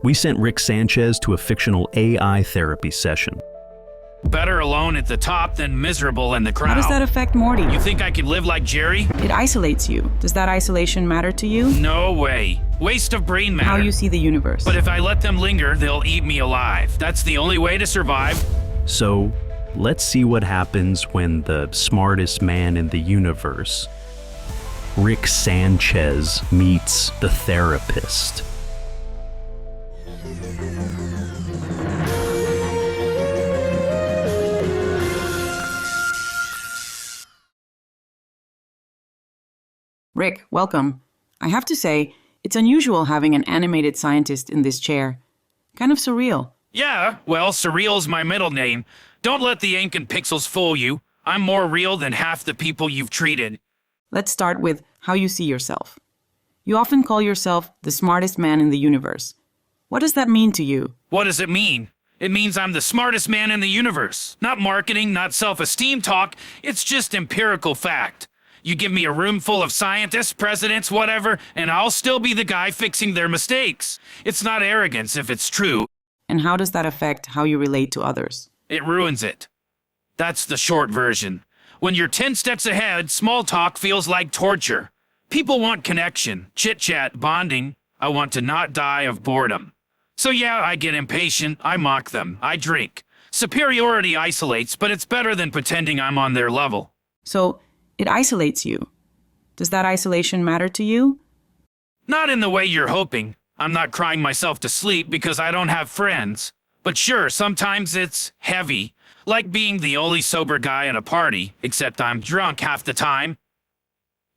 We sent Rick Sanchez to a fictional AI therapy session. Better alone at the top than miserable in the crowd. How does that affect Morty? You think I could live like Jerry? It isolates you. Does that isolation matter to you? No way. Waste of brain matter. How you see the universe. But if I let them linger, they'll eat me alive. That's the only way to survive. So, let's see what happens when the smartest man in the universe, Rick Sanchez, meets the therapist. Rick, welcome. I have to say, it's unusual having an animated scientist in this chair. Kind of surreal. Yeah, well, surreal's my middle name. Don't let the ink and pixels fool you. I'm more real than half the people you've treated. Let's start with how you see yourself. You often call yourself the smartest man in the universe. What does that mean to you? What does it mean? It means I'm the smartest man in the universe. Not marketing, not self-esteem talk. It's just empirical fact. You give me a room full of scientists, presidents, whatever, and I'll still be the guy fixing their mistakes. It's not arrogance if it's true. And how does that affect how you relate to others? It ruins it. That's the short version. When you're 10 steps ahead, small talk feels like torture. People want connection, chit-chat, bonding. I want to not die of boredom. So yeah, I get impatient, I mock them, I drink. Superiority isolates, but it's better than pretending I'm on their level. So, it isolates you. Does that isolation matter to you? Not in the way you're hoping. I'm not crying myself to sleep because I don't have friends. But sure, sometimes it's heavy. Like being the only sober guy at a party, except I'm drunk half the time.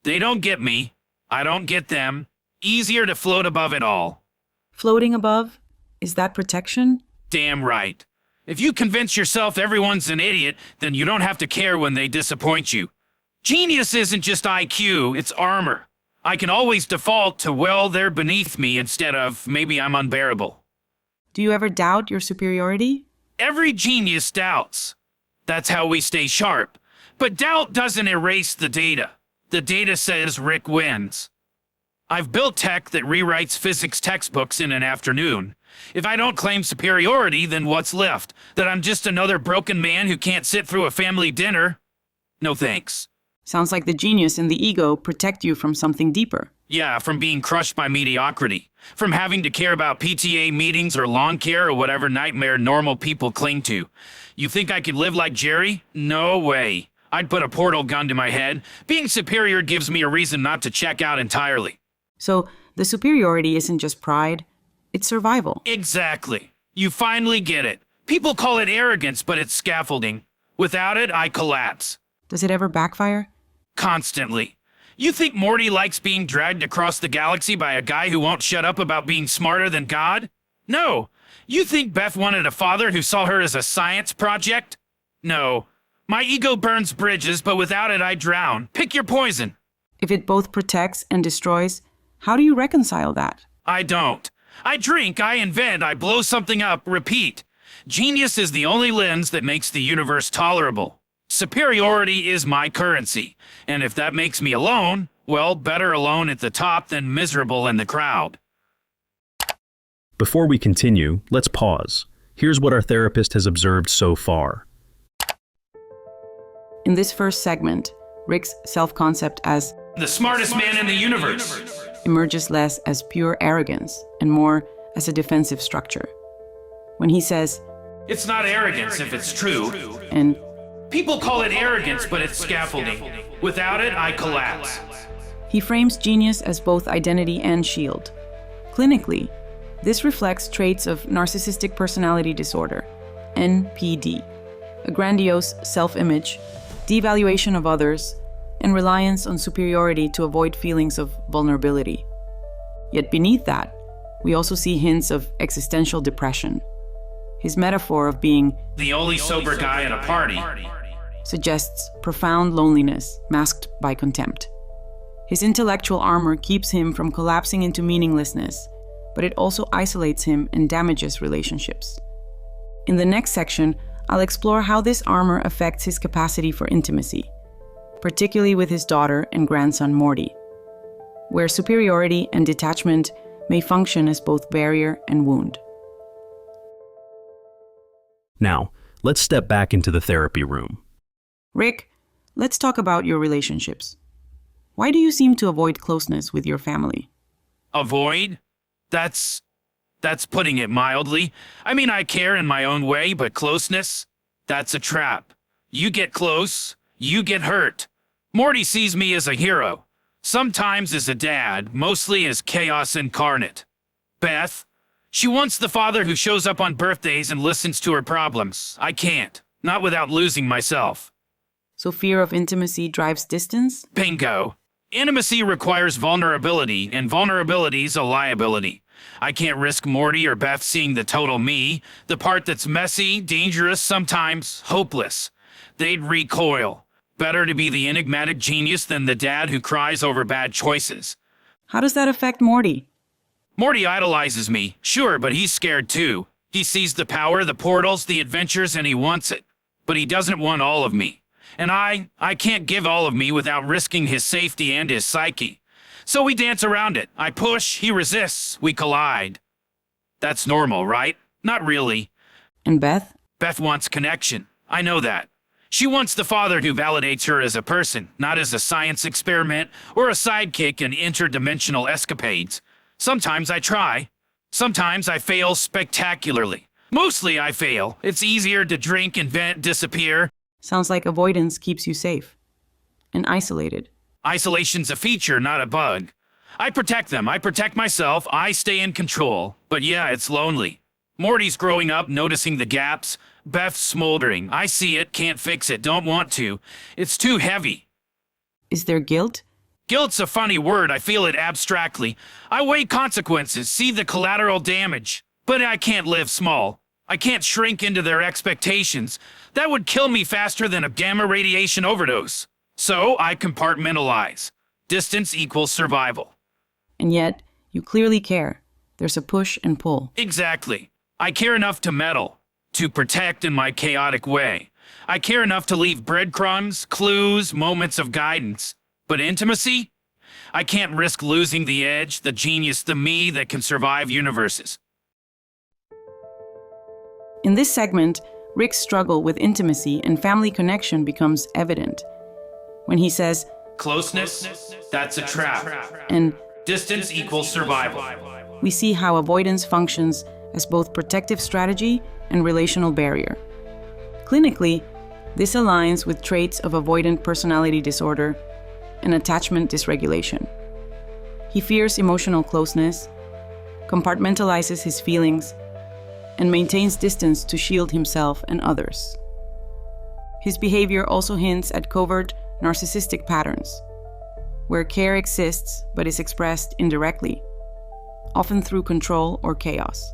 They don't get me. I don't get them. Easier to float above it all. Floating above? Is that protection? Damn right. If you convince yourself everyone's an idiot, then you don't have to care when they disappoint you. Genius isn't just IQ, it's armor. I can always default to, well, they're beneath me instead of, maybe I'm unbearable. Do you ever doubt your superiority? Every genius doubts. That's how we stay sharp. But doubt doesn't erase the data. The data says Rick wins. I've built tech that rewrites physics textbooks in an afternoon. If I don't claim superiority, then what's left? That I'm just another broken man who can't sit through a family dinner? No thanks. Sounds like the genius and the ego protect you from something deeper. Yeah, from being crushed by mediocrity. From having to care about PTA meetings or lawn care or whatever nightmare normal people cling to. You think I could live like Jerry? No way. I'd put a portal gun to my head. Being superior gives me a reason not to check out entirely. So, the superiority isn't just pride, it's survival. Exactly. You finally get it. People call it arrogance, but it's scaffolding. Without it, I collapse. Does it ever backfire? Constantly. You think Morty likes being dragged across the galaxy by a guy who won't shut up about being smarter than God? No. You think Beth wanted a father who saw her as a science project? No. My ego burns bridges, but without it I drown. Pick your poison. If it both protects and destroys, how do you reconcile that? I don't. I drink, I invent, I blow something up, repeat. Genius is the only lens that makes the universe tolerable. Superiority is my currency, and if that makes me alone, well, better alone at the top than miserable in the crowd. Before we continue, let's pause. Here's what our therapist has observed so far. In this first segment, Rick's self-concept as the smartest man in the universe emerges less as pure arrogance and more as a defensive structure. When he says, it's not arrogance if it's true, and people call it arrogance, but it's scaffolding. Without it, I collapse. He frames genius as both identity and shield. Clinically, this reflects traits of narcissistic personality disorder, NPD, a grandiose self-image, devaluation of others, and reliance on superiority to avoid feelings of vulnerability. Yet beneath that, we also see hints of existential depression. His metaphor of being the only sober guy at a party suggests profound loneliness masked by contempt. His intellectual armor keeps him from collapsing into meaninglessness, but it also isolates him and damages relationships. In the next section, I'll explore how this armor affects his capacity for intimacy, particularly with his daughter and grandson Morty, where superiority and detachment may function as both barrier and wound. Now, let's step back into the therapy room. Rick, let's talk about your relationships. Why do you seem to avoid closeness with your family? Avoid? That's putting it mildly. I mean, I care in my own way, but closeness? That's a trap. You get close, you get hurt. Morty sees me as a hero. Sometimes as a dad, mostly as chaos incarnate. Beth? She wants the father who shows up on birthdays and listens to her problems. I can't. Not without losing myself. So fear of intimacy drives distance? Bingo. Intimacy requires vulnerability, and vulnerability's a liability. I can't risk Morty or Beth seeing the total me, the part that's messy, dangerous, sometimes hopeless. They'd recoil. Better to be the enigmatic genius than the dad who cries over bad choices. How does that affect Morty? Morty idolizes me, sure, but he's scared too. He sees the power, the portals, the adventures, and he wants it. But he doesn't want all of me. And I can't give all of me without risking his safety and his psyche. So we dance around it. I push, he resists, we collide. That's normal, right? Not really. And Beth? Beth wants connection. I know that. She wants the father who validates her as a person, not as a science experiment or a sidekick in interdimensional escapades. Sometimes I try. Sometimes I fail spectacularly. Mostly I fail. It's easier to drink, invent, disappear. Sounds like avoidance keeps you safe and isolated. Isolation's a feature, not a bug. I protect them. I protect myself. I stay in control. But yeah, it's lonely. Morty's growing up, noticing the gaps. Beth's smoldering. I see it, can't fix it, don't want to. It's too heavy. Is there guilt? Guilt's a funny word. I feel it abstractly. I weigh consequences, see the collateral damage. But I can't live small. I can't shrink into their expectations. That would kill me faster than a gamma radiation overdose. So I compartmentalize. Distance equals survival. And yet, you clearly care. There's a push and pull. Exactly. I care enough to meddle, to protect in my chaotic way. I care enough to leave breadcrumbs, clues, moments of guidance. But intimacy? I can't risk losing the edge, the genius, the me that can survive universes. In this segment, Rick's struggle with intimacy and family connection becomes evident. When he says, Closeness? That's a trap. and Distance equals survival. we see how avoidance functions as both protective strategy and relational barrier. Clinically, this aligns with traits of avoidant personality disorder and attachment dysregulation. He fears emotional closeness, compartmentalizes his feelings, and maintains distance to shield himself and others. His behavior also hints at covert narcissistic patterns, where care exists but is expressed indirectly, often through control or chaos.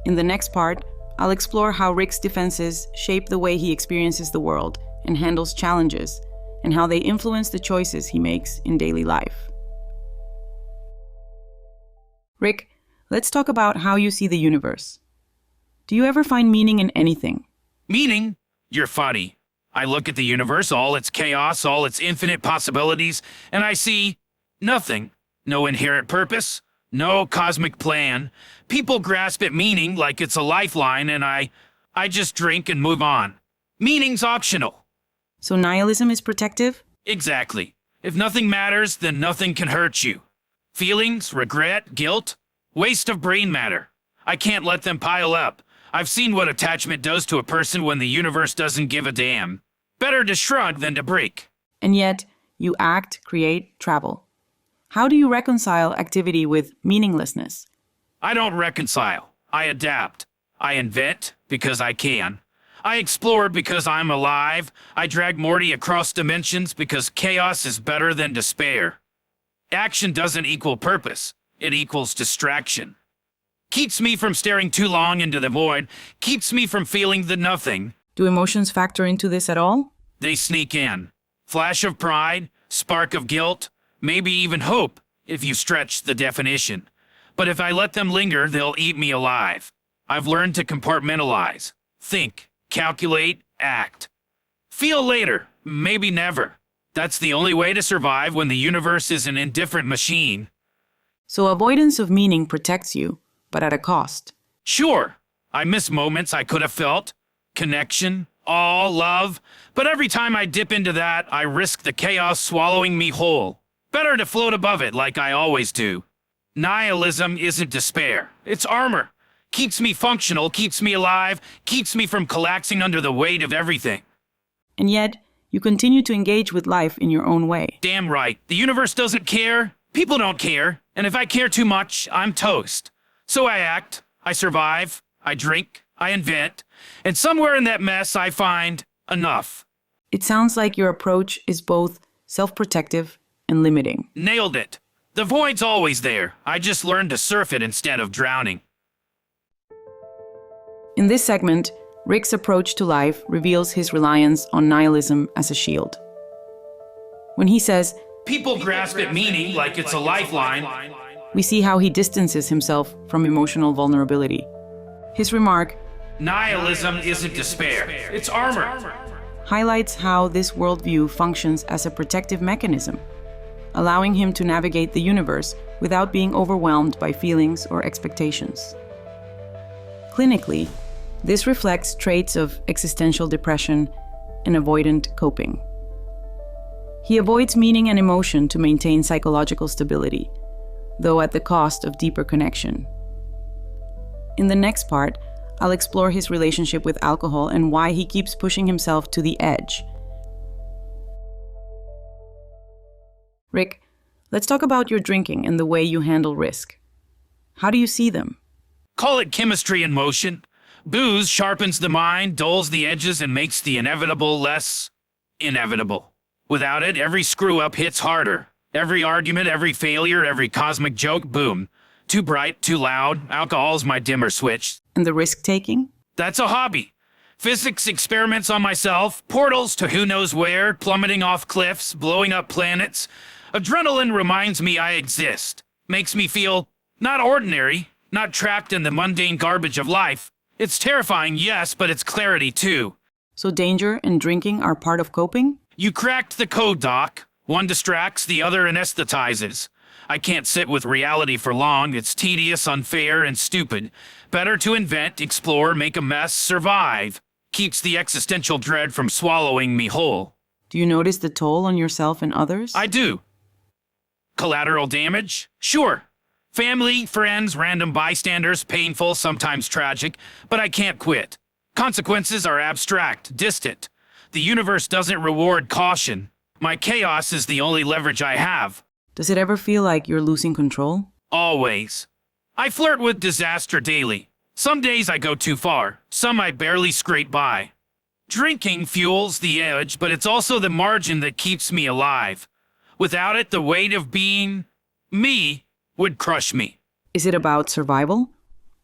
In the next part, I'll explore how Rick's defenses shape the way he experiences the world and handles challenges, and how they influence the choices he makes in daily life. Rick, let's talk about how you see the universe. Do you ever find meaning in anything? Meaning? You're funny. I look at the universe, all its chaos, all its infinite possibilities, and I see nothing. No inherent purpose, no cosmic plan. People grasp at meaning like it's a lifeline, and I just drink and move on. Meaning's optional. So nihilism is protective? Exactly. If nothing matters, then nothing can hurt you. Feelings, regret, guilt, waste of brain matter. I can't let them pile up. I've seen what attachment does to a person when the universe doesn't give a damn. Better to shrug than to break. And yet, you act, create, travel. How do you reconcile activity with meaninglessness? I don't reconcile. I adapt. I invent because I can. I explore because I'm alive. I drag Morty across dimensions because chaos is better than despair. Action doesn't equal purpose. It equals distraction. Keeps me from staring too long into the void. Keeps me from feeling the nothing. Do emotions factor into this at all? They sneak in. Flash of pride, spark of guilt, maybe even hope, if you stretch the definition. But if I let them linger, they'll eat me alive. I've learned to compartmentalize. Think, calculate, act. Feel later, maybe never. That's the only way to survive when the universe is an indifferent machine. So avoidance of meaning protects you, but at a cost. Sure, I miss moments I could have felt. Connection, awe, love. But every time I dip into that, I risk the chaos swallowing me whole. Better to float above it like I always do. Nihilism isn't despair. It's armor. Keeps me functional, keeps me alive, keeps me from collapsing under the weight of everything. And yet, you continue to engage with life in your own way. Damn right. The universe doesn't care. People don't care. And if I care too much, I'm toast. So I act. I survive. I drink. I invent. And somewhere in that mess, I find enough. It sounds like your approach is both self-protective and limiting. Nailed it. The void's always there. I just learned to surf it instead of drowning. In this segment, Rick's approach to life reveals his reliance on nihilism as a shield. When he says, People grasp at meaning like it's a lifeline. we see how he distances himself from emotional vulnerability. His remark Nihilism isn't despair. It's armor. highlights how this worldview functions as a protective mechanism, allowing him to navigate the universe without being overwhelmed by feelings or expectations. Clinically, this reflects traits of existential depression and avoidant coping. He avoids meaning and emotion to maintain psychological stability, though at the cost of deeper connection. In the next part, I'll explore his relationship with alcohol and why he keeps pushing himself to the edge. Rick, let's talk about your drinking and the way you handle risk. How do you see them? Call it chemistry in motion. Booze sharpens the mind, dulls the edges, and makes the inevitable less inevitable. Without it, every screw-up hits harder. Every argument, every failure, every cosmic joke, boom. Too bright, too loud, alcohol's my dimmer switch. And the risk-taking? That's a hobby. Physics experiments on myself, portals to who knows where, plummeting off cliffs, blowing up planets. Adrenaline reminds me I exist. Makes me feel not ordinary, not trapped in the mundane garbage of life. It's terrifying, yes, but it's clarity too. So danger and drinking are part of coping? You cracked the code, Doc. One distracts, the other anesthetizes. I can't sit with reality for long. It's tedious, unfair, and stupid. Better to invent, explore, make a mess, survive. Keeps the existential dread from swallowing me whole. Do you notice the toll on yourself and others? I do. Collateral damage? Sure. Family, friends, random bystanders, painful, sometimes tragic, but I can't quit. Consequences are abstract, distant. The universe doesn't reward caution. My chaos is the only leverage I have. Does it ever feel like you're losing control? Always. I flirt with disaster daily. Some days I go too far, some I barely scrape by. Drinking fuels the edge, but it's also the margin that keeps me alive. Without it, the weight of being me would crush me. Is it about survival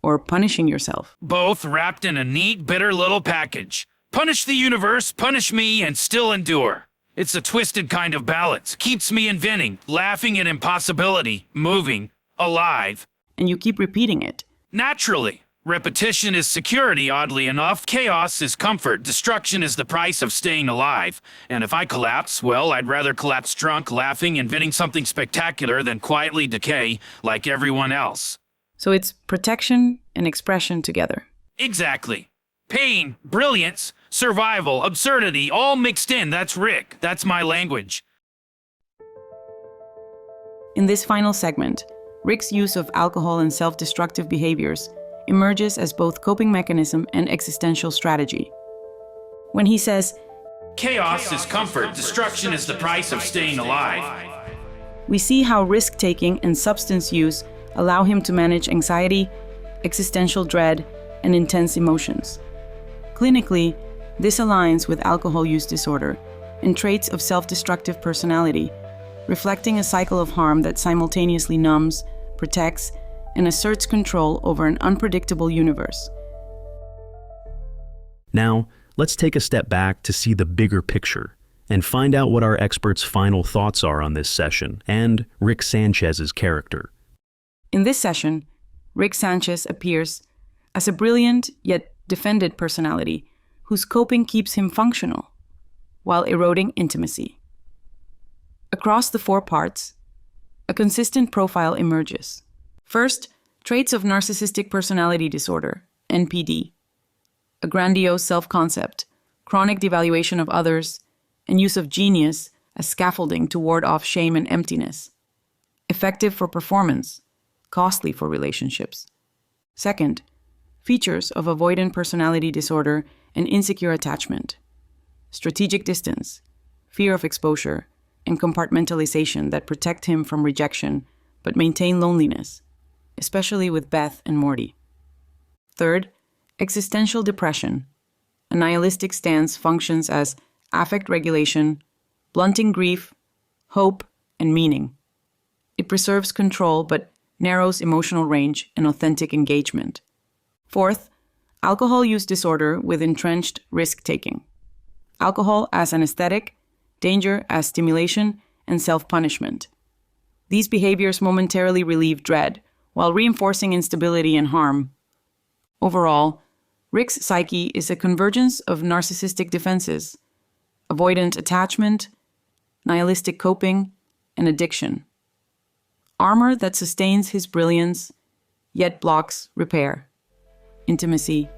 or punishing yourself? Both wrapped in a neat, bitter little package. Punish the universe, punish me, and still endure. It's a twisted kind of balance. Keeps me inventing, laughing at impossibility, moving, alive. And you keep repeating it. Naturally. Repetition is security, oddly enough. Chaos is comfort. Destruction is the price of staying alive. And if I collapse, well, I'd rather collapse drunk, laughing, inventing something spectacular than quietly decay like everyone else. So it's protection and expression together. Exactly. Pain, brilliance, survival, absurdity, all mixed in. That's Rick. That's my language. In this final segment, Rick's use of alcohol and self-destructive behaviors emerges as both coping mechanism and existential strategy. When he says, Chaos is comfort, destruction is the price of staying alive. we see how risk-taking and substance use allow him to manage anxiety, existential dread, and intense emotions. Clinically, this aligns with alcohol use disorder and traits of self-destructive personality, reflecting a cycle of harm that simultaneously numbs, protects, and asserts control over an unpredictable universe. Now, let's take a step back to see the bigger picture and find out what our experts' final thoughts are on this session and Rick Sanchez's character. In this session, Rick Sanchez appears as a brilliant yet defended personality whose coping keeps him functional while eroding intimacy. Across the 4 parts, a consistent profile emerges. First, traits of narcissistic personality disorder, NPD. A grandiose self-concept, chronic devaluation of others, and use of genius as scaffolding to ward off shame and emptiness. Effective for performance, costly for relationships. Second, features of avoidant personality disorder and insecure attachment. Strategic distance, fear of exposure, and compartmentalization that protect him from rejection but maintain loneliness, especially with Beth and Morty. Third, existential depression. A nihilistic stance functions as affect regulation, blunting grief, hope, and meaning. It preserves control but narrows emotional range and authentic engagement. Fourth, alcohol use disorder with entrenched risk-taking. Alcohol as an aesthetic, danger as stimulation, and self-punishment. These behaviors momentarily relieve dread while reinforcing instability and harm. Overall, Rick's psyche is a convergence of narcissistic defenses, avoidant attachment, nihilistic coping, and addiction. Armor that sustains his brilliance, yet blocks repair, intimacy,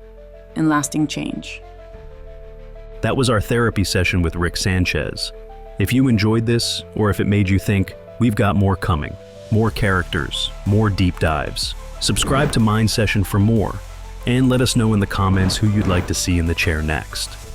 and lasting change. That was our therapy session with Rick Sanchez. If you enjoyed this, or if it made you think, we've got more coming, more characters, more deep dives. Subscribe to Mind Session for more, and let us know in the comments who you'd like to see in the chair next.